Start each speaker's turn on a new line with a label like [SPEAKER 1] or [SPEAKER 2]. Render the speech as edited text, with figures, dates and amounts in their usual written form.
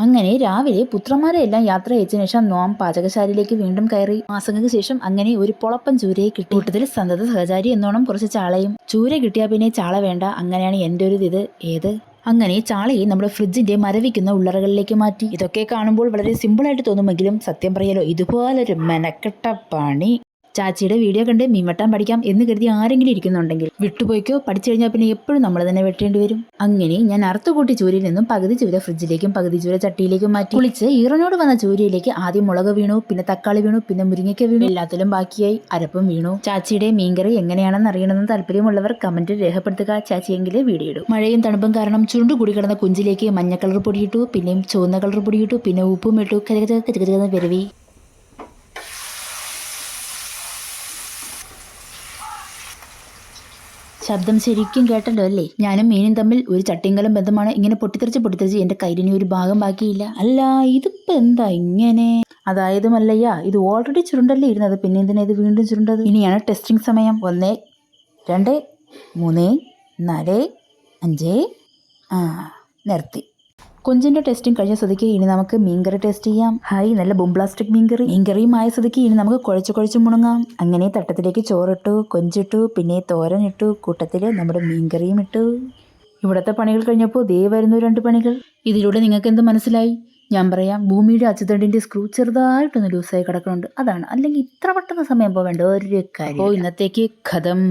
[SPEAKER 1] അങ്ങനെ രാവിലെ പുത്രന്മാരെ എല്ലാം യാത്ര അയച്ചതിനു ശേഷം നോം പാചകശാലയിലേക്ക് വീണ്ടും കയറി. മാസങ്ങൾക്ക് ശേഷം അങ്ങനെ ഒരു പൊളപ്പൻ ചൂരയെ കിട്ടി. കൂട്ടത്തിൽ സന്തത സഹചാരി എന്നോണം കുറച്ച് ചാളയും. ചൂര കിട്ടിയാൽ പിന്നെ ചാള വേണ്ട, അങ്ങനെയാണ് എൻ്റെ ഒരു ഇത്. ഏത് അങ്ങനെ ചാളയെ നമ്മുടെ ഫ്രിഡ്ജിന്റെ മരവിക്കുന്ന ഉള്ളറകളിലേക്ക് മാറ്റി. ഇതൊക്കെ കാണുമ്പോൾ വളരെ സിമ്പിളായിട്ട് തോന്നുമെങ്കിലും സത്യം പറയാലോ ഇതുപോലൊരു മെനക്കെട്ട പണി. ചാച്ചിയുടെ വീഡിയോ കണ്ട് മീൻ വെട്ടാൻ പഠിക്കാം എന്ന് കരുതി ആരെങ്കിലും ഇരിക്കുന്നുണ്ടെങ്കിൽ വിട്ടുപോയിക്കോ. പഠിച്ചു കഴിഞ്ഞാൽ പിന്നെ എപ്പോഴും നമ്മൾ തന്നെ വെട്ടേണ്ടി വരും. അങ്ങനെ ഞാൻ അറുത്തുകൂട്ടി ചൂരയിൽ നിന്നും പകുതി ചൂര ഫ്രിഡ്ജിലേക്കും പകുതി ചൂര ചട്ടിയിലേക്കും മാറ്റി. കുളിച്ച് ഈറനോട് വന്ന ചൂരയിലേക്ക് ആദ്യം മുളക് വീണു, പിന്നെ തക്കാളി വീണു, പിന്നെ മുരിങ്ങയ്ക്ക വീണു. എല്ലാത്തിലും ബാക്കിയായി അരപ്പും വീണു. ചാച്ചിയുടെ മീൻകറി എങ്ങനെയാണെന്ന് അറിയണമെന്ന് താല്പര്യമുള്ളവർ കമന്റിൽ രേഖപ്പെടുത്തുക. ചാച്ചിയെങ്കിലേ വീഡിയോ ഇടും. മഴയും തണുപ്പും കാരണം ചുരുണ്ടുകൂടി കിടന്ന കുഞ്ചിലേക്ക് മഞ്ഞ കളർ പൊടിയിട്ടു, പിന്നെയും ചുവന്ന കളർ പൊടിയിട്ടു, പിന്നെ ഉപ്പും ഇട്ടു. കരുകരുന്ന് വിരവി. ശബ്ദം ശരിക്കും കേട്ടല്ലോ അല്ലേ? ഞാനും മീനും തമ്മിൽ ഒരു ചട്ടിങ്കലം ബന്ധമാണ്. ഇങ്ങനെ പൊട്ടിത്തെറിച്ച് എൻ്റെ കയ്യിലിനി ഒരു ഭാഗം ബാക്കിയില്ല. അല്ല ഇതിപ്പോ എന്താ ഇങ്ങനെ? അതായത് മല്ലയ്യ, ഇത് ഓൾറെഡി ചുരുണ്ടല്ലേ ഇരുന്നത്, പിന്നെ എന്തിനാ ഇത് വീണ്ടും ചുരുണ്ടത്? ഇനിയാണ് ടെസ്റ്റിംഗ് സമയം. 1 2 3 4 5 നിർത്തി. കൊഞ്ചിന്റെ ടെസ്റ്റിംഗ് കഴിഞ്ഞ സ്ഥിതിക്ക് ഇനി നമുക്ക് മീൻകറി ടേസ്റ്റ് ചെയ്യാം. ഹായ്, നല്ല ബോംബ്ലാസ്റ്റിക് മീൻകറിയും ആയ സ്ഥിതിക്ക് ഇനി നമുക്ക് കുഴച്ച് മുണങ്ങാം. അങ്ങനെ തട്ടത്തിലേക്ക് ചോറിട്ടു, കൊഞ്ചിട്ടു, പിന്നെ തോരനിട്ടു, കൂട്ടത്തിൽ നമ്മുടെ മീൻകറിയും ഇട്ടു. ഇവിടുത്തെ പണികൾ കഴിഞ്ഞപ്പോൾ ദേ വരുന്നു 2 പണികൾ. ഇതിലൂടെ നിങ്ങൾക്ക് എന്ത് മനസ്സിലായി? ഞാൻ പറയാം, ഭൂമിയുടെ അച്ചുതണ്ടിന്റെ സ്ക്രൂ ചെറുതായിട്ടൊന്ന് ലൂസായി കിടക്കുന്നുണ്ട്, അതാണ്. അല്ലെങ്കിൽ ഇത്ര പെട്ടെന്ന് സമയം പോവേണ്ട ഒരു കാര്യം. അപ്പോൾ ഇന്നത്തേക്ക് ഖതം.